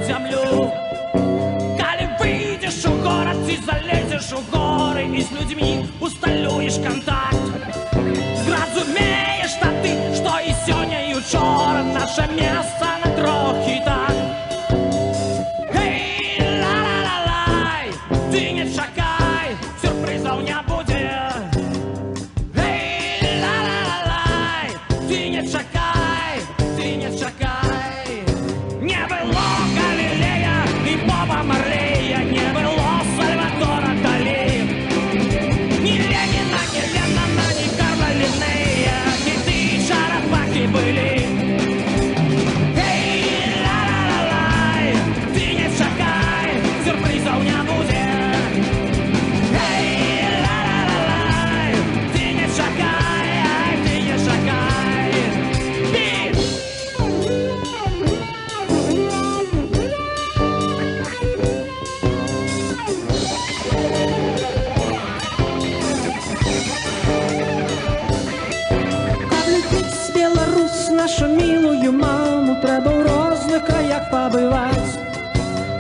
землю. Коли выйдешь у город и залезешь у горы, и с людьми усталюешь контакт, зразумеешь, что и сёння, и учора наше место на трохи так. Эй, ла-ла-ла-лай, ты не чакай, сюрпризов не будет. Эй, ла-ла-ла-лай, ты не чакай, ты не чакай. Не было Галилея и Боба Марлея, не было Сальвадора Дали, ни Ленина, ни Леннона, ни Карла Линнея, ни ты и Чарапаки были. Эй, ла-ла-ла-лай, ты не чакай, сюрпризов не будет. Эй, ла-ла-ла-лай, ты не чакай, ай, ты не чакай. Бит! Облететь Беларусь, нашу милую маму, треба в розных краях побывать.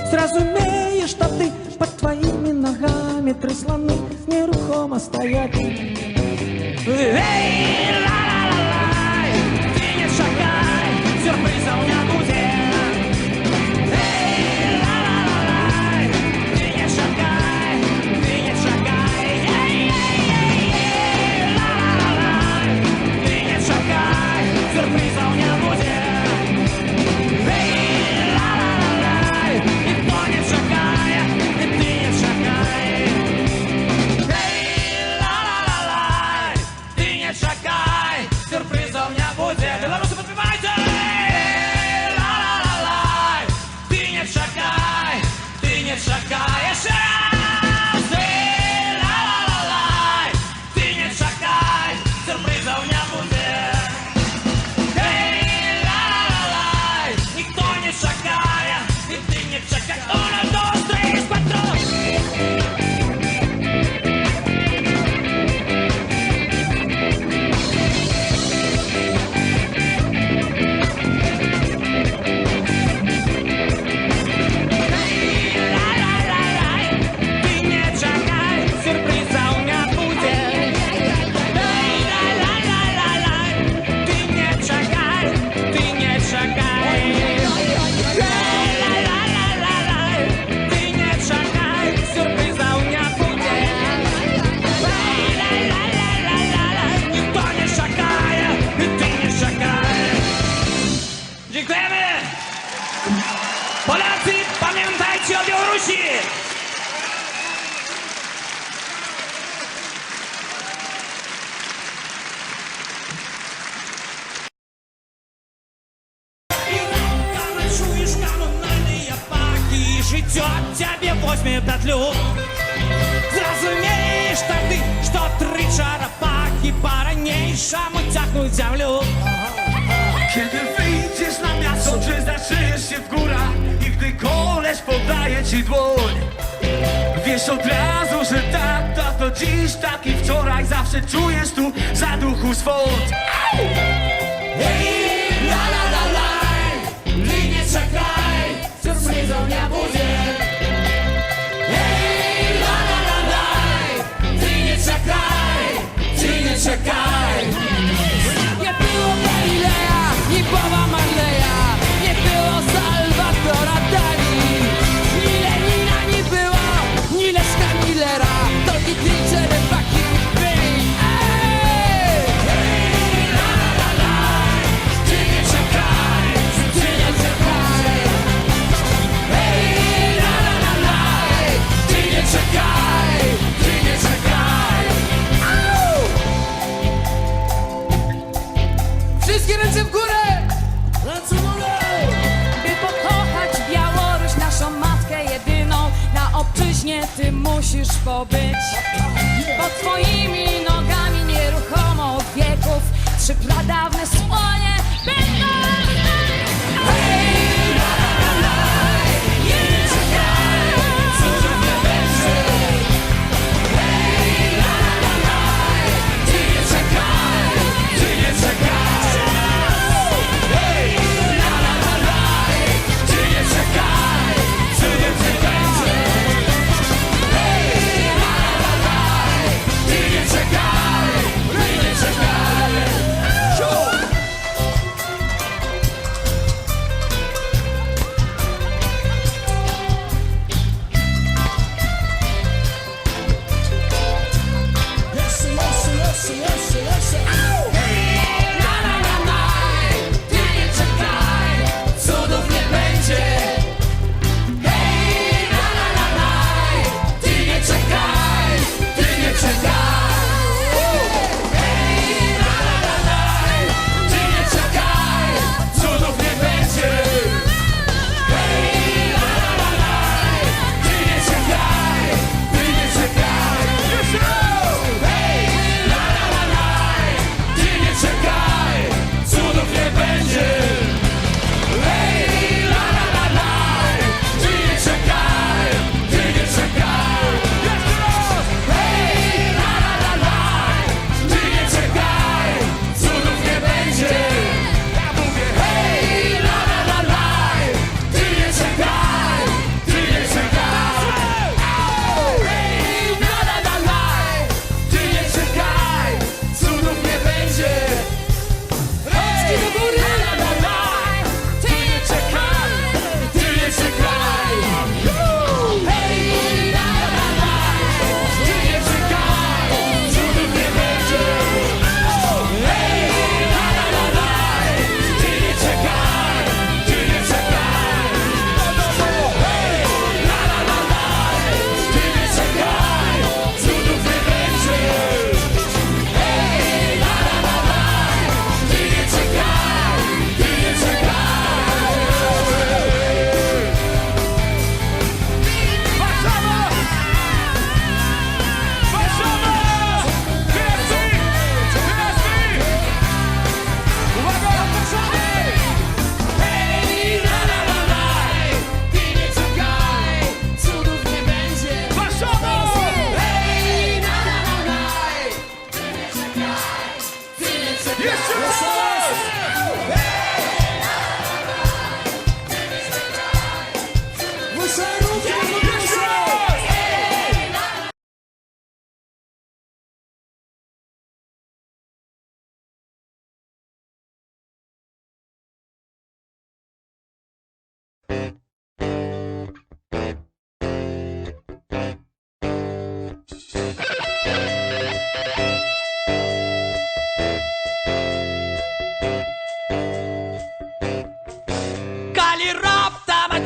Зразумеешь, что ты под твоими ногами три слоны нерухомо стоять. Эй, ла-ла-ла-лай, ты не чакай, сюрпризов не будет. Эй, ла-ла-ла-лай, ты не чакай, ты не чакай. Эй, ла-ла-ла-лай, ты не чакай, сюрпризов не будет. Эй, ла-ла-ла-лай, никто не чакает, и ты не чакай. Эй, ла-ла-ла-лай, ты не чакай, сюрпризов не будет. Белорусы, подпевайте! Эй, ла-ла-ла-лай, ты не чакай, ты не чакай. Еще раз! Эй, ла-ла-ла-лай, ты не чакай, сюрпризов не будет. Эй, ла-ла-ла-лай, никто не чакает, и ты не чакай. Uno, dos, tres, cuatro. Ты не чакай, сюрпризов не будет. Ты не чакай, ты не чакай. Ты не чакай, сюрпризов не будет. Никто не чакает, и ты не чакай. Dziękujemy! Polacy, pamiętajcie o Białorusi! I rękami czujesz kanonalne paki, życie od ciebie weźmie pętlю. Зразумеешь ты, что три чарапахи по-ранейшему тягнут землю. Kiedy wyjdziesz na miasto, czy zaszyjesz się w górach i gdy koleś podaje ci dłoń, wiesz od razu, że tata to dziś, tak i wczoraj, zawsze czujesz tu zaduchu swąd. Эй, ла-ла-ла-лай, ты не чакай, сюрпризов не будет. Эй, ла-ла-ла-лай, ты не чакай, ты не чакай. Nie było Galileja, ni Boba Marleya, nie było Salvadora Dali, ni Lenina nie było, ni Leszka Millera, tylko tri czerepaki byli. Ej! Ла-ла-ла-лай, ты не чакай, ты не чакай. Эй, ла-ла-ла-лай, ты не чакай, ты не чакай. Wszystkie ręce w górę! Ręce w górę! By pokochać Białoruś, naszą matkę jedyną, na obczyźnie ty musisz pobyć. Pod twoimi nogami nieruchomo od wieków trzy pradawne słonie będą. Ej, la-la-la-laj, nie czekaj, cudze nie będzie. Ej, la-la-la-laj, ty nie czekaj, ty nie czekaj. Ej, la-la-la-laj, ty nie czekaj.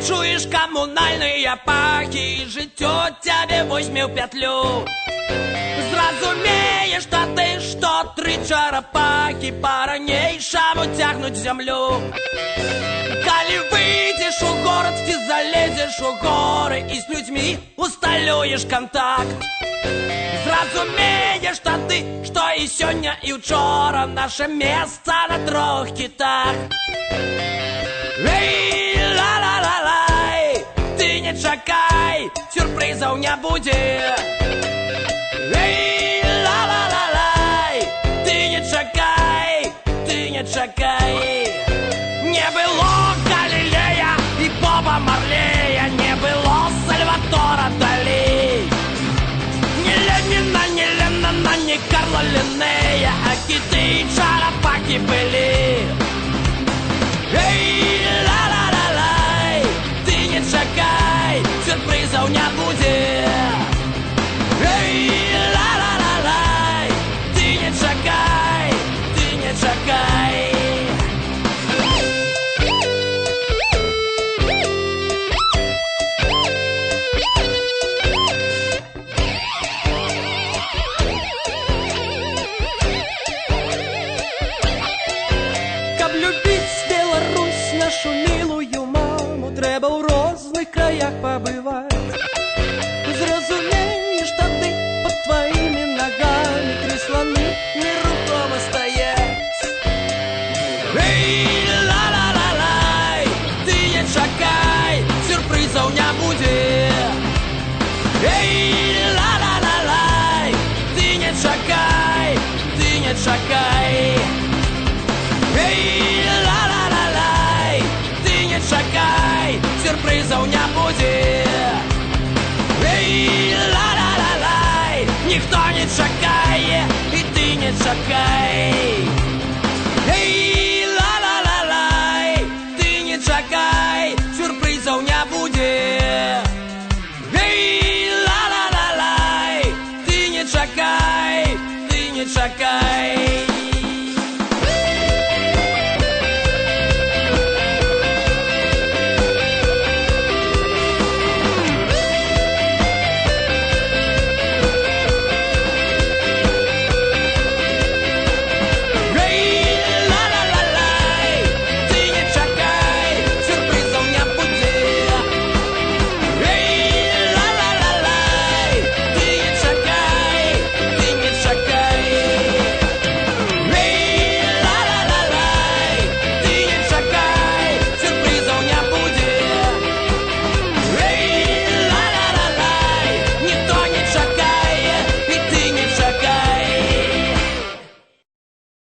чуєш комунальні пахи, життя тебе возьме в петлю. Зразумеешь, что ты, что три черепахи по-ранейшему тягнуть землю. Коли выйдешь у город, ты залезешь у горы и с людьми усталюешь контакт. Зразумеешь, что ты, что и сегодня, и вчора наше место на 3 китах. Эй, ла-ла-ла-лай, ты не чакай, сюрпризов не будет. Эй, ла-ла-ла-лай, ты не чакай, ты не чакай. Не было Галилея и Боба Марлея, не было Сальватора Дали. Ни Ленина, ни Леннона, ни Карла Линнея, а киты и черепахи были. Эй, ла-ла-ла-лай, ты не чакай, сюрпризов не будет. Эй, ла-ла-ла-лай, ты не чакай, ты не чакай. Каб любить Беларусь, нашу милую маму, треба в разных краях побывать. Зразумеешь, что ты под твоими ногами три слоны нерухомо стоять. Эй, ла-ла-ла-лай, ты не чакай, сюрпризов не будет. Эй, ла-ла-ла-лай, ты не чакай, ты не чакай. Эй, ла-ла-ла-лай, ты не чакай, сюрпризов не будет. Эй, ла-ла-ла-лай, никто не чакает, и ты не чакай.